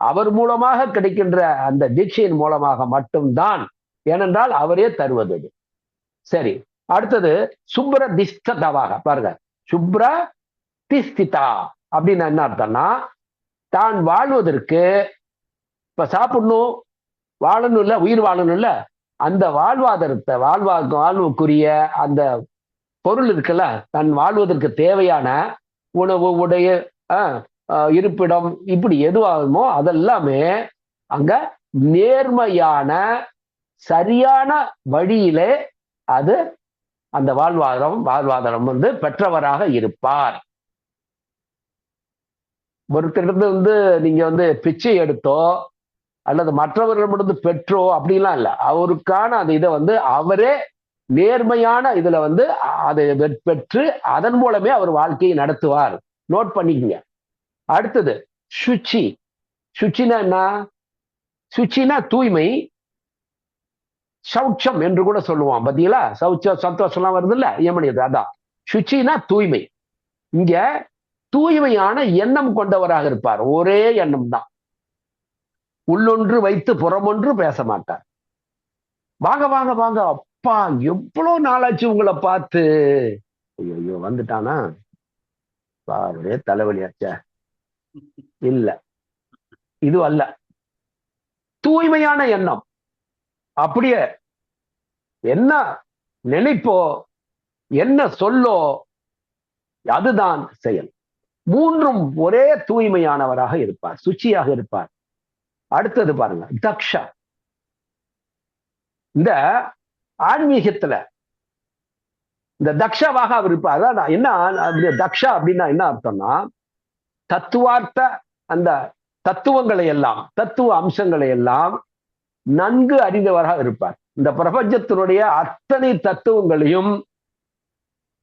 [SPEAKER 1] அவர் மூலமாக கிடைக்கின்ற அந்த தீட்சையின் மூலமாக மட்டும்தான். ஏனென்றால் அவரே தருவது. சரி, அடுத்தது சுப்ர திஸ்தவாக பாருங்க. சுப்ர திஸ்திதா அப்படின்னு என்ன அர்த்தம்னா, தான் வாழ்வதற்கு இப்ப சாப்பிடணும், வாழணும் இல்ல, உயிர் வாழணும் இல்ல, அந்த வாழ்வாதாரத்தை வாழ்வுக்குரிய அந்த பொருள் இருக்குல்ல, தன் வாழ்வதற்கு தேவையான உணவு, உடைய, இருப்பிடம், இப்படி எதுவாகுமோ அதெல்லாமே அங்க நேர்மையான சரியான வழியிலே அது அந்த வாழ்வாதாரம் வந்து பெற்றவராக இருப்பார். ஒருத்தரிடந்து வந்து நீங்க வந்து பிச்சை எடுத்தோ அல்லது மற்றவர்களிடமிருந்து பெற்றோ அப்படிலாம் இல்லை. அவருக்கான அந்த இதை வந்து அவரே நேர்மையான இதுல வந்து அதை பெற்று அதன் மூலமே அவர் வாழ்க்கையை நடத்துவார். நோட் பண்ணிக்கங்க. அடுத்தது சுச்சி. சுச்சினா என்ன? சுச்சினா தூய்மை, சௌச்சம் என்று கூட சொல்லுவான். பாத்தீங்களா, சௌச்சம் சந்தோஷம்லாம் வருது இல்ல, யமனியது, அதான் சுச்சினா தூய்மை. இங்க தூய்மையான எண்ணம் கொண்டவராக இருப்பார். ஒரே எண்ணம் தான், உள்ளொன்று வைத்து புறமொன்று பேச மாட்டார். வாங்க வாங்க வாங்க, அப்பா எவ்வளவு நாளாச்சு உங்களை பார்த்து. ஐயோ வந்துட்டானா, ஒரே தலைவலியாச்ச. இல்ல, இது அல்ல தூய்மையான எண்ணம். அப்படியே என்ன நினைப்போ என்ன சொல்லோ அதுதான் செயல். மூன்றும் ஒரே தூய்மையானவராக இருப்பார், சுச்சியாக இருப்பார். அடுத்தது பாருங்க, தக்ஷா. இந்த ஆன்மீகத்துல இந்த தக்ஷாவாக அவர் இருப்பார். அதான் என்ன தக்ஷா அப்படின்னா என்ன அர்த்தம்னா, தத்துவார்த்த அந்த தத்துவங்களை எல்லாம், தத்துவ அம்சங்களை எல்லாம் நன்கு அறிந்தவராக இருப்பார். இந்த பிரபஞ்சத்தினுடைய அத்தனை தத்துவங்களையும்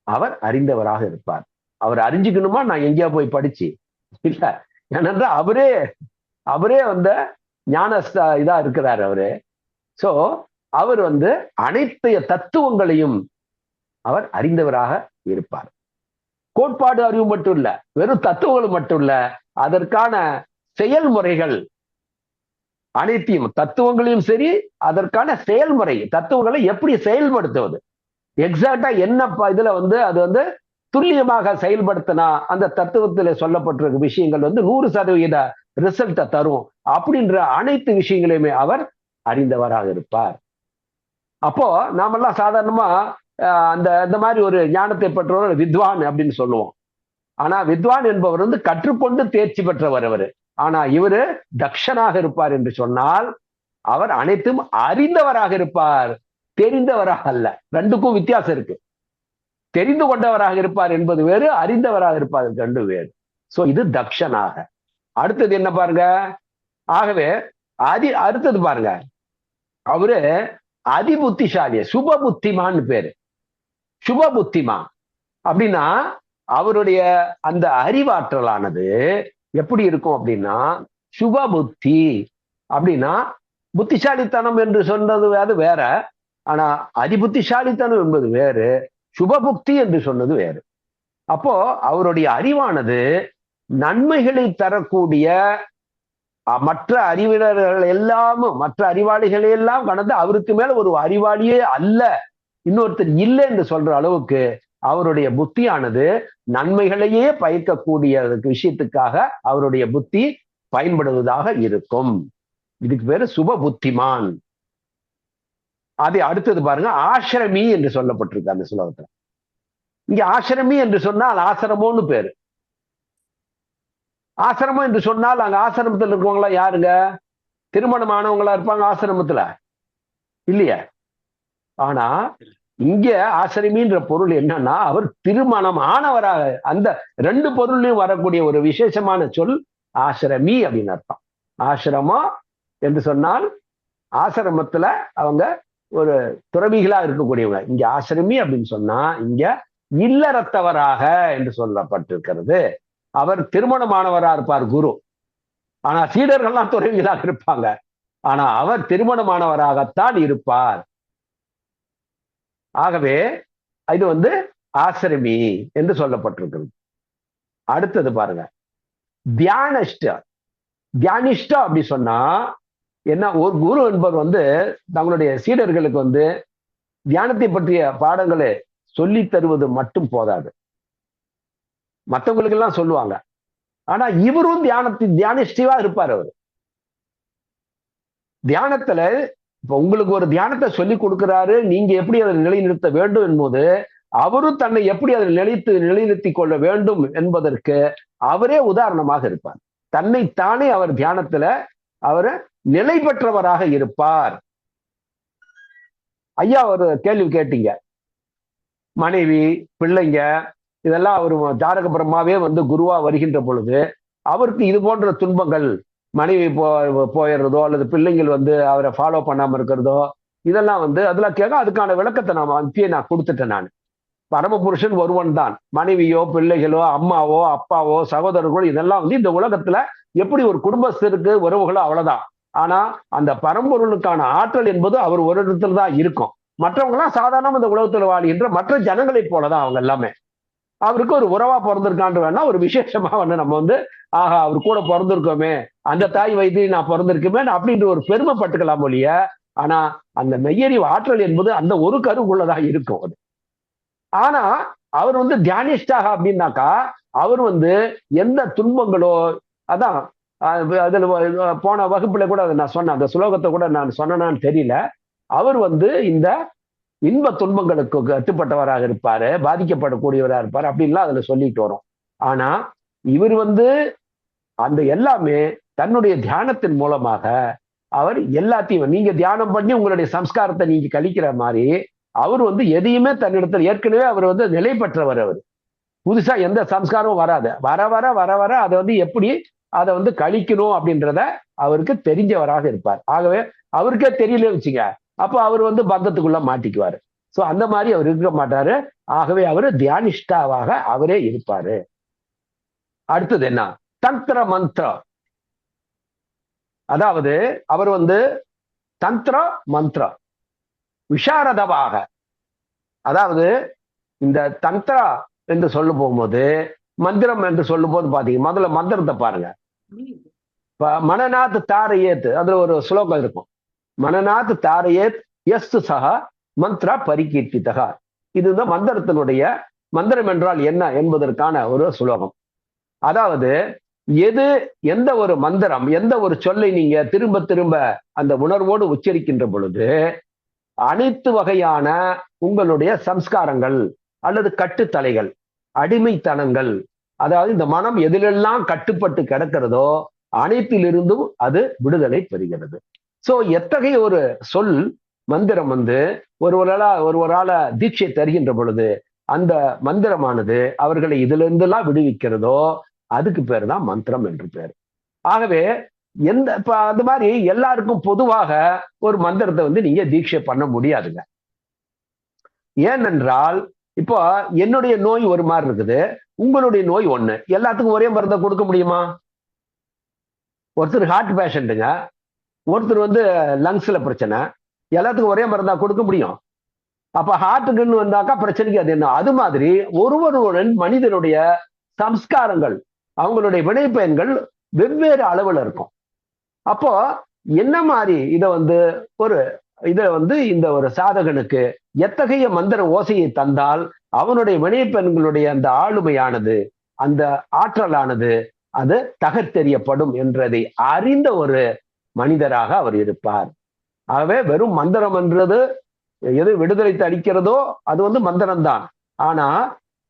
[SPEAKER 1] அவர் அறிந்தவராக இருப்பார். அவர் அறிஞ்சுக்கணுமா நான் எங்கேயா போய் படிச்சு இல்ல, ஏனென்றால் அவரே வந்து ஞான இதா இருக்கிறார் அவரு. சோ அவர் வந்து அனைத்து தத்துவங்களையும் அவர் அறிந்தவராக இருப்பார். கோட்பாடு அறிவு மட்டும் இல்ல, வெறும் தத்துவங்கள் மட்டும் இல்ல, அதற்கான செயல்முறைகள் அனைத்தையும், தத்துவங்களையும் சரி, அதற்கான செயல்முறை, தத்துவங்களை எப்படி செயல்படுத்துவது, எக்ஸாக்டா என்ன இதுல வந்து அது வந்து துல்லியமாக செயல்படுத்தினா அந்த தத்துவத்தில் சொல்லப்பட்டிருக்க விஷயங்கள் வந்து 100% ரிசல்ட்டை தரும் அப்படின்ற அனைத்து விஷயங்களையுமே அவர் அறிந்தவராக இருப்பார். அப்போ நாமெல்லாம் சாதாரணமா அந்த இந்த மாதிரி ஒரு ஞானத்தை பெற்றவர் வித்வான் அப்படின்னு சொல்லுவோம். ஆனா வித்வான் என்பவர் வந்து கற்றுக்கொண்டு தேர்ச்சி பெற்றவர் அவரு. ஆனா இவரு தக்ஷனாக இருப்பார் என்று சொன்னால் அவர் அனைத்தும் அறிந்தவராக இருப்பார், தெரிந்தவராக அல்ல. ரெண்டுக்கும் வித்தியாசம் இருக்கு. தெரிந்து கொண்டவராக இருப்பார் என்பது வேறு, அறிந்தவராக இருப்பார் ரெண்டு வேறு. சோ இது தக்ஷனாக. அடுத்தது என்ன பாருங்க, ஆகவே அடுத்தது பாருங்க, அவரு அதிபுத்திசாலி, சுப புத்திமான்னு பேரு. சுப புத்திமான் அப்படின்னா அவருடைய அந்த அறிவாற்றலானது எப்படி இருக்கும் அப்படின்னா, சுப புத்தி அப்படின்னா புத்திசாலித்தனம் என்று சொன்னது அது வேற, ஆனா அதிபுத்திசாலித்தனம் என்பது வேறு, சுபபுக்தி என்று சொன்னது வேறு. அப்போ அவருடைய அறிவானது நன்மைகளை தரக்கூடிய மற்ற அறிவினர்கள் எல்லாமும், மற்ற அறிவாளிகளை எல்லாம் கடந்து அவருக்கு மேல ஒரு அறிவாளியே அல்ல, இன்னொருத்தர் இல்லை என்று சொல்ற அளவுக்கு அவருடைய புத்தியானது நன்மைகளையே பயக்கக்கூடிய விஷயத்துக்காக அவருடைய புத்தி பயன்படுவதாக இருக்கும். இதுக்கு பேரு சுப புத்திமான். அதை அடுத்தது பாருங்க, ஆசிரமி என்று சொல்லப்பட்டிருக்கு அந்த சுலோகத்துல. இங்க ஆசிரமி என்று சொன்னால் ஆசிரமோன்னு பேரு. ஆசிரமம் என்று சொன்னால் அங்க ஆசிரமத்தில் இருக்கவங்களா யாருங்க? திருமணமானவங்களா இருப்பாங்க ஆசிரமத்துல, இல்லையா? ஆனா இங்க ஆசிரமின்ற பொருள் என்னன்னா அவர் திருமணம் ஆனவராக, அந்த ரெண்டு பொருளையும் வரக்கூடிய ஒரு விசேஷமான சொல் ஆசிரமி அப்படின்னு அர்த்தம். ஆசிரமம் என்று சொன்னால் ஆசிரமத்துல அவங்க ஒரு துறவிகளா இருக்கக்கூடியவங்க. இங்க ஆசிரமி அப்படின்னு சொன்னா இங்க இல்லறத்தவராக என்று சொல்லப்பட்டிருக்கிறது. அவர் திருமணமானவரா இருப்பார் குரு, ஆனா சீடர்கள்லாம் துறவிகளாக இருப்பாங்க. ஆனா அவர் திருமணமானவராகத்தான் இருப்பார். ஆகவே இது வந்து ஆசிரமி என்று சொல்லப்பட்டிருக்கிறது. அடுத்தது பாருங்க, தியானிஷ்ட. தியானிஷ்ட அப்படி சொன்னா என்ன, ஒரு குரு என்பவர் வந்து தங்களுடைய சீடர்களுக்கு வந்து தியானத்தை பற்றிய பாடங்களை சொல்லி தருவது மட்டும் போதாது, மற்றவங்களுக்கு எல்லாம் சொல்லுவாங்க. ஆனா இவரும் தியானிஷ்டிவா இருப்பார். அவர் தியானத்துல இப்ப உங்களுக்கு ஒரு தியானத்தை சொல்லி கொடுக்கிறாரு, நீங்க எப்படி அதை நிலைநிறுத்த வேண்டும் என்பது, அவரும் தன்னை எப்படி அதை நிலைநிறுத்திக் கொள்ள வேண்டும் என்பதற்கு அவரே உதாரணமாக இருப்பார். தன்னைத்தானே அவர் தியானத்துல அவர் நிலை பெற்றவராக இருப்பார். ஐயா ஒரு கேள்வி கேட்டீங்க, மனைவி பிள்ளைங்க இதெல்லாம் அவர் ஜாதக பிரம்மாவே வந்து குருவா வருகின்ற பொழுது அவருக்கு இது போன்ற துன்பங்கள், மனைவி போயிடுறதோ அல்லது பிள்ளைங்கள் வந்து அவரை ஃபாலோ பண்ணாம இருக்கிறதோ, இதெல்லாம் வந்து அதெல்லாம் கேட்க அதுக்கான விளக்கத்தை நான் கொடுத்துட்டேன். நான் பரமபுருஷன் ஒருவன் தான். மனைவியோ பிள்ளைகளோ அம்மாவோ அப்பாவோ சகோதரர்களோ இதெல்லாம் வந்து இந்த உலகத்துல எப்படி ஒரு குடும்பத்திற்கு உறவுகளோ அவ்வளவுதான். ஆனா அந்த பரம்பொருளுக்கான ஆற்றல் என்பது அவர் ஒரு இடத்துல தான் இருக்கும். மற்றவங்க எல்லாம் சாதாரண இந்த உலகத்துல வாழ்கின்ற மற்ற ஜனங்களை போலதான் அவங்க எல்லாமே. அவருக்கு ஒரு உறவா பிறந்திருக்கான்னு வேணா ஒரு விசேஷமா வந்து நம்ம வந்து ஆஹா அவர் கூட பிறந்திருக்கோமே, அந்த தாய் வயதில் நான் பிறந்திருக்குமே அப்படின்ற ஒரு பெருமைப்பட்டுக்கலாம் ஒழிய, ஆனா அந்த மெய்யறிவு ஆற்றல் என்பது அந்த ஒரு கருவுள்ளதான் இருக்கும் அது. ஆனா அவர் வந்து தியானிஷ்டாக அப்படின்னாக்கா அவர் வந்து எந்த துன்பங்களோ, அதான் அதுல போன வகுப்புல கூட அதை நான் சொன்னேன், அந்த சுலோகத்தை கூட நான் சொன்னேன்னு தெரியல. அவர் வந்து இந்த இன்ப துன்பங்களுக்கு கட்டுப்பட்டவராக இருப்பாரு, பாதிக்கப்படக்கூடியவராக இருப்பாரு அப்படின்லாம் அதுல சொல்லிட்டு வரும். ஆனா இவர் வந்து அந்த எல்லாமே தன்னுடைய தியானத்தின் மூலமாக அவர் எல்லாத்தையும், நீங்க தியானம் பண்ணி உங்களுடைய சம்ஸ்காரத்தை நீங்க கழிக்கிற மாதிரி அவர் வந்து எதையுமே தன்னிடத்தில் ஏற்கனவே அவர் வந்து நிலை பெற்றவர். அவர் புதுசா எந்த சம்ஸ்காரமும் வராது, வர வர வர வர அதை வந்து எப்படி அதை வந்து கழிக்கணும் அப்படின்றத அவருக்கு தெரிஞ்சவராக இருப்பார். ஆகவே அவருக்கே தெரியல வச்சுங்க, அப்போ அவர் வந்து பந்தத்துக்குள்ள மாட்டிக்குவாரு. சோ அந்த மாதிரி அவர் இருக்க மாட்டாரு. ஆகவே அவரு தியானிஷ்டாவாக அவரே இருப்பாரு. அடுத்தது என்ன, தந்திர மந்திர. அதாவது அவர் வந்து தந்திர மந்திர விஷாரதவாக, அதாவது இந்த தந்திரா என்று சொல்ல போகும்போது மந்திரம் என்று சொல்லும் போது பாத்தீங்க, முதல்ல மந்திரத்தை பாருங்க. மனநாத் தாரையேத் அதுல ஒரு ஸ்லோகம் இருக்கும், மனநாத் தாரையேத் எஸ் சஹ மந்திரா பரிகீர்த்திதா. இதுதான் மந்திரத்தினுடைய மந்திரம் என்றால் என்ன என்பதற்கான ஒரு சுலோகம். அதாவது எந்த ஒரு மந்திரம், எந்த ஒரு சொல்லை நீங்க திரும்ப திரும்ப அந்த உணர்வோடு உச்சரிக்கின்ற பொழுது அனைத்து வகையான உங்களுடைய சம்ஸ்காரங்கள் அல்லது கட்டுத்தலைகள், அடிமைத்தனங்கள், அதாவது இந்த மனம் எதிலெல்லாம் கட்டுப்பட்டு கிடக்கிறதோ அனைத்திலிருந்தும் அது விடுதலை பெறுகிறது. சோ எத்தகைய ஒரு சொல் மந்திரம் ஒருவரால தீட்சை தருகின்ற பொழுது அந்த மந்திரமானது அவர்களை இதிலிருந்தெல்லாம் விடுவிக்கிறதோ அதுக்கு பேர் தான் மந்திரம் என்று பேர். ஆகவே இப்ப அந்த மாதிரி எல்லாருக்கும் பொதுவாக ஒரு மந்திரத்தை நீங்க தீட்சை பண்ண முடியாதுங்க. ஏனென்றால் இப்போ என்னுடைய நோய் ஒரு மாதிரி இருக்குது, உங்களுடைய நோய் ஒண்ணு, எல்லாத்துக்கும் ஒரே மருந்தை கொடுக்க முடியுமா? ஒருத்தர் ஹார்ட் பேஷண்ட்டுங்க, ஒருத்தர் லங்ஸ்ல பிரச்சனை, எல்லாத்துக்கும் ஒரே மருந்தா கொடுக்க முடியும்? அப்ப ஹார்ட்டுக்குன்னு வந்தாக்கா பிரச்சனைக்கு அது என்ன? அது மாதிரி ஒருவருடன் மனிதனுடைய சம்ஸ்காரங்கள், அவங்களுடைய வினைப்பயன்கள் வெவ்வேறு அளவுல இருக்கும். அப்போ என்ன மாதிரி இந்த ஒரு சாதகனுக்கு எத்தகைய மந்திர ஓசையை தந்தால் அவனுடைய வினைப்பெண்களுடைய அந்த ஆளுமையானது, அந்த ஆற்றலானது அது தகர்த்தெறியப்படும் என்றதை அறிந்த ஒரு மனிதராக அவர் இருப்பார். ஆகவே வெறும் மந்திரம் என்றது எது விடுதலை அளிக்கிறதோ அது மந்திரம் தான். ஆனா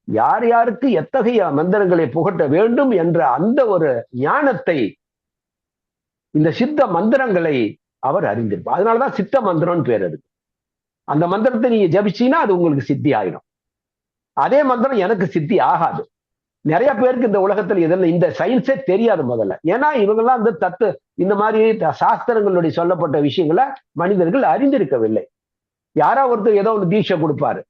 [SPEAKER 1] யார் யாருக்கு எத்தகைய மந்திரங்களை புகட்ட வேண்டும் என்ற அந்த ஒரு ஞானத்தை, இந்த சித்த மந்திரங்களை அவர் அறிந்திருப்பார். அதனாலதான் சித்த மந்திரம்னு பேர் இருக்கு. அந்த மந்திரத்தை நீங்க ஜபிச்சீங்கன்னா அது உங்களுக்கு சித்தி ஆயிடும். அதே மந்திரம் எனக்கு சித்தி ஆகாது. நிறைய பேருக்கு இந்த உலகத்தில் இதெல்லாம் இந்த சயின்ஸே தெரியாது முதல்ல. ஏன்னா இவங்கெல்லாம் இந்த மாதிரி சாஸ்திரங்களுடைய சொல்லப்பட்ட விஷயங்களை மனிதர்கள் அறிந்திருக்கவில்லை. யாரா ஒருத்தர் ஏதோ ஒரு தீட்சை கொடுப்பாரு,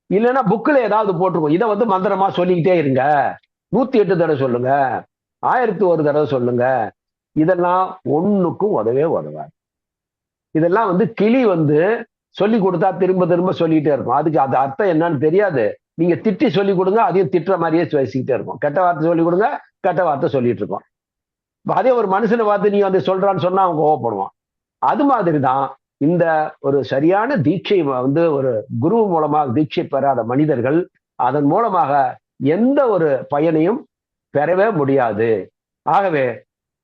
[SPEAKER 1] இல்லைன்னா புக்ல ஏதாவது போட்டிருக்கோம், இதை மந்திரமா சொல்லிக்கிட்டே இருங்க, 108 தடவை சொல்லுங்க, 1001 தடவை சொல்லுங்க. இதெல்லாம் ஒண்ணுக்கும் உதவாது. இதெல்லாம் கிளி சொல்லி கொடுத்தா திரும்ப திரும்ப சொல்லிக்கிட்டே இருக்கும். அதுக்கு அது அர்த்தம் என்னன்னு தெரியாது. நீங்க திட்டி சொல்லி கொடுங்க, அதையும் திட்டுற மாதிரியே பேசிக்கிட்டே இருக்கும். கெட்ட வார்த்தை சொல்லி கொடுங்க, கெட்ட வார்த்தை சொல்லிட்டு இருக்கோம். அதே ஒரு மனுஷனை பார்த்து நீ சொல்றான்னு சொன்னா அவன் கோவப்படுவான். அது மாதிரிதான் இந்த ஒரு சரியான தீட்சை ஒரு குரு மூலமாக தீட்சை பெறாத மனிதர்கள் அதன் மூலமாக எந்த ஒரு பயனையும் பெறவே முடியாது. ஆகவே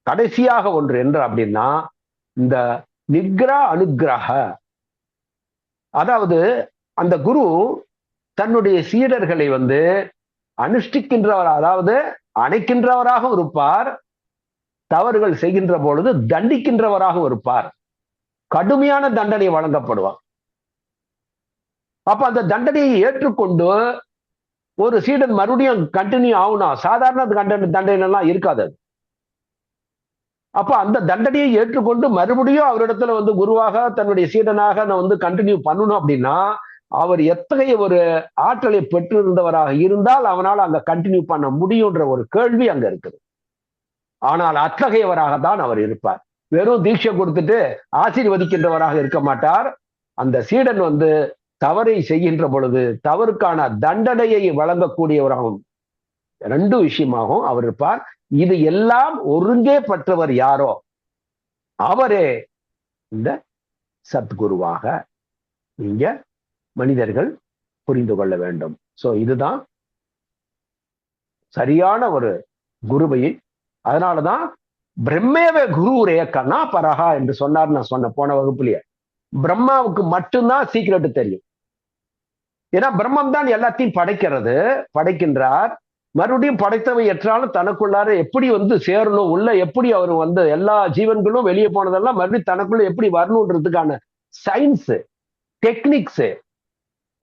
[SPEAKER 1] கடைசியாக ஒன்று என்று அப்படின்னா இந்த நிக்ரா அனுகிரக, அதாவது அந்த குரு தன்னுடைய சீடர்களை அனுஷ்டிக்கின்றவர், அதாவது அணைக்கின்றவராகவும் இருப்பார், தவறுகள் செய்கின்ற பொழுது தண்டிக்கின்றவராகவும் இருப்பார். கடுமையான தண்டனை வழங்கப்படுவார். அப்ப அந்த தண்டனையை ஏற்றுக்கொண்டு ஒரு சீடன் மறுபடியும் கண்டினியூ ஆகணும். சாதாரண தண்டனை எல்லாம் இருக்காது. அப்ப அந்த தண்டனையை ஏற்றுக்கொண்டு மறுபடியும் அவரிடத்துல குருவாக தன்னுடைய சீடனாக நான் கண்டினியூ பண்ணணும் அப்படின்னா அவர் எத்தகைய ஒரு ஆற்றலை பெற்றிருந்தவராக இருந்தால் அவனால் அங்க கண்டினியூ பண்ண முடியும்ன்ற ஒரு கேள்வி அங்க இருக்குது. ஆனால் அத்தகையவராக தான் அவர் இருப்பார். வெறும் தீட்சை கொடுத்துட்டு ஆசீர்வதிக்கின்றவராக இருக்க மாட்டார். அந்த சீடன் தவறை செய்கின்ற பொழுது தவறுக்கான தண்டனையை வழங்கக்கூடியவராகவும் 2 விஷயமாகவும் அவர் இருப்பார். இது எல்லாம் ஒருங்கே பெற்றவர் யாரோ அவரே இந்த சத்குருவாக நீங்க மனிதர்கள் புரிந்து கொள்ள வேண்டும். சோ இதுதான் சரியான ஒரு குருவை. அதனாலதான் பிரம்மேவே குரு ரேக்கனா பரஹா என்று சொன்னார். நான் சொன்ன போன வகுப்புலயே பிரம்மாவுக்கு மட்டும்தான் சீக்கிரட் தெரியும். ஏன்னா பிரம்மம் தான் எல்லாத்தையும் படைக்கின்றார். மறுபடியும் படைத்தவை எற்றாலும் தனக்குள்ளார எப்படி சேரணும், உள்ள எப்படி அவர் எல்லா ஜீவன்களும் வெளியே போனதெல்லாம் மறுபடியும் தனக்குள்ள எப்படி வரணுன்றதுக்கான சயின்ஸ் டெக்னிக்ஸ்.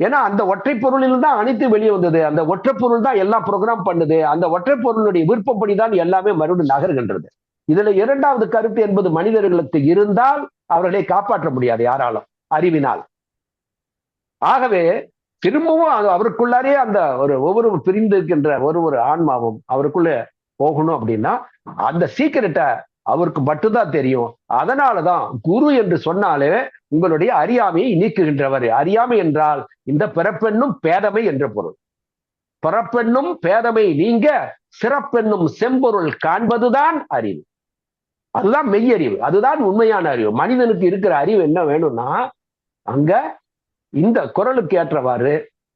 [SPEAKER 1] ஏன்னா அந்த ஒற்றை பொருளில் தான் அனைத்து வெளியே வந்தது. அந்த ஒற்றை பொருள் தான் எல்லாம் ப்ரோக்ராம் பண்ணுது. அந்த ஒற்றை பொருளுடைய விருப்பப்படிதான் எல்லாமே மறுபடியும் நகர்கின்றது. இதுல 2வது கருத்து என்பது மனிதர்களுக்கு இருந்தால் அவர்களை காப்பாற்ற முடியாது யாராலும் அறிவினால். ஆகவே திரும்பவும் அவருக்குள்ளாரே அந்த ஒவ்வொரு பிரிந்து இருக்கின்ற ஒரு ஆன்மாவும் அவருக்குள்ள போகணும் அப்படின்னா அந்த சீக்கிரட்டை அவருக்கு மட்டும்தான் தெரியும். அதனாலதான் குரு என்று சொன்னாலே உங்களுடைய அறியாமையை நீக்குகின்றவர். அறியாமை என்றால் இந்த பிறப்பெண்ணும் பேதமை என்ற பொருள். பிறப்பெண்ணும் பேதமை நீங்க சிறப்பெண்ணும் செம்பொருள் காண்பதுதான் அறிவு. அதுதான் மெய்யறிவு, அதுதான் உண்மையான அறிவு. மனிதனுக்கு இருக்கிற அறிவு என்ன வேணும்னா அங்க இந்த குரலுக்கு ஏற்றவாறு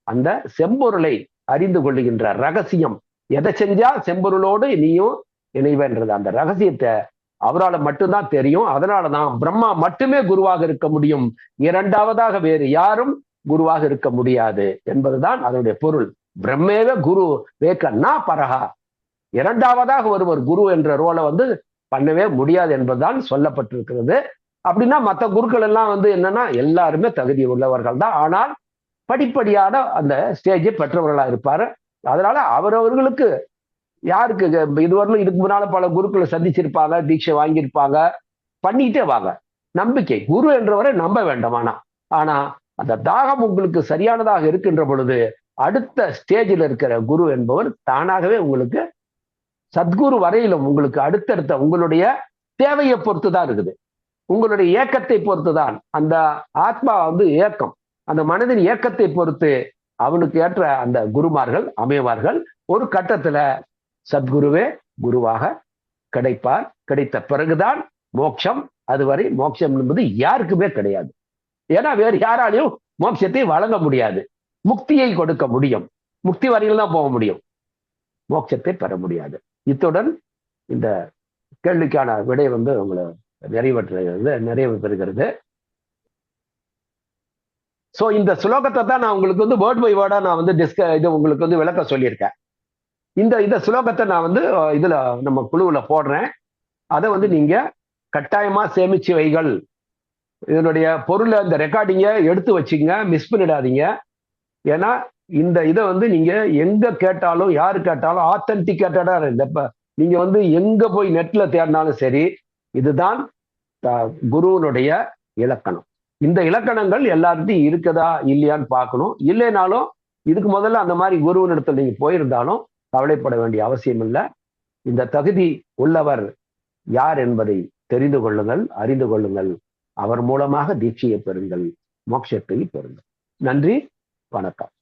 [SPEAKER 1] அந்த செம்பொருளை, அறிந்து கொள்ளுகின்ற ரகசியம். எதை செஞ்சா செம்பொருளோடு நீயும் இணைவன்றது அந்த ரகசியத்தை அவரால் மட்டும்தான் தெரியும். அதனாலதான் பிரம்மா மட்டுமே குருவாக இருக்க முடியும், இரண்டாவதாக வேறு யாரும் குருவாக இருக்க முடியாது என்பதுதான் அதனுடைய பொருள். பிரம்மேவ குரு வேக்கன்னா பரஹா, இரண்டாவதாக ஒருவர் குரு என்ற ரோலை வந்து பண்ணவே முடியாது என்பதுதான் சொல்லப்பட்டிருக்கிறது. அப்படின்னா மற்ற குருக்கள் எல்லாம் வந்து என்னன்னா எல்லாருமே தகுதி உள்ளவர்கள் தான், ஆனால் படிப்படியான அந்த ஸ்டேஜை பெற்றவர்களா இருப்பாரு. அதனால அவரவர்களுக்கு யாருக்கு இதுவரையிலும் இதுக்கு முன்னால பல குருக்களை சந்திச்சிருப்பாங்க, தீட்சை வாங்கியிருப்பாங்க, பண்ணிக்கிட்டே வாங்க. நம்பிக்கை குரு என்றவரை நம்ப வேண்டாமானா. ஆனா அந்த தாகம் உங்களுக்கு சரியானதாக இருக்கின்ற பொழுது அடுத்த ஸ்டேஜில் இருக்கிற குரு என்பவர் தானாகவே உங்களுக்கு சத்குரு வரையிலும் உங்களுக்கு அடுத்தடுத்த உங்களுடைய தேவையை பொறுத்து தான் இருக்குது, உங்களுடைய ஏக்கத்தை பொறுத்து தான். அந்த ஆத்மா வந்து ஏக்கம், அந்த மனதின் ஏக்கத்தை பொறுத்து அவனுக்கு ஏற்ற அந்த குருமார்கள் அமைவார்கள். ஒரு கட்டத்துல சத்குருவே குருவாக கிடைப்பார். கிடைத்த பிறகுதான் மோட்சம். அதுவரை மோட்சம் என்பது யாருக்குமே கிடையாது. ஏன்னா வேறு யாராலையும் மோட்சத்தை வழங்க முடியாது. முக்தியை கொடுக்க முடியும், முக்தி வரையில் தான் போக முடியும், மோட்சத்தை பெற முடியாது. இத்துடன் இந்த கேள்விக்கான விடை வந்து உங்களை நிறைவு பெறுகிறது. சோ இந்த ஸ்லோகத்தை தான் நான் உங்களுக்கு வந்து வேர்ட் பை வேர்டா நான் வந்து இது உங்களுக்கு வந்து விளக்க சொல்லியிருக்கேன். இந்த ஸ்லோகத்தை நான் வந்து இதுல நம்ம குழுவுல போடுறேன். அதை வந்து நீங்க கட்டாயமா சேமிச்சு வைகள். இதனுடைய பொருளை இந்த ரெக்கார்டிங்கை எடுத்து வச்சுங்க, மிஸ் பண்ணிடாதீங்க. ஏன்னா இந்த இதை வந்து நீங்க எங்க கேட்டாலும் யாரு கேட்டாலும் ஆத்தன்டிகேட்டடா நீங்க வந்து எங்க போய் நெட்ல தேடினாலும் சரி, இதுதான் குருவனுடைய இலக்கணம். இந்த இலக்கணங்கள் எல்லார்ட்டையும் இருக்குதா இல்லையான்னு பார்க்கணும். இல்லைனாலும் இதுக்கு முதல்ல அந்த மாதிரி குருவனிடத்தில் நீங்க போயிருந்தாலும் கவலைப்பட வேண்டிய அவசியம் இல்லை. இந்த தகுதி உள்ளவர் யார் என்பதை தெரிந்து கொள்ளுங்கள், அறிந்து கொள்ளுங்கள். அவர் மூலமாக தீட்சையை பெறுங்கள், மோட்சத்தை பெறுங்கள். நன்றி, வணக்கம்.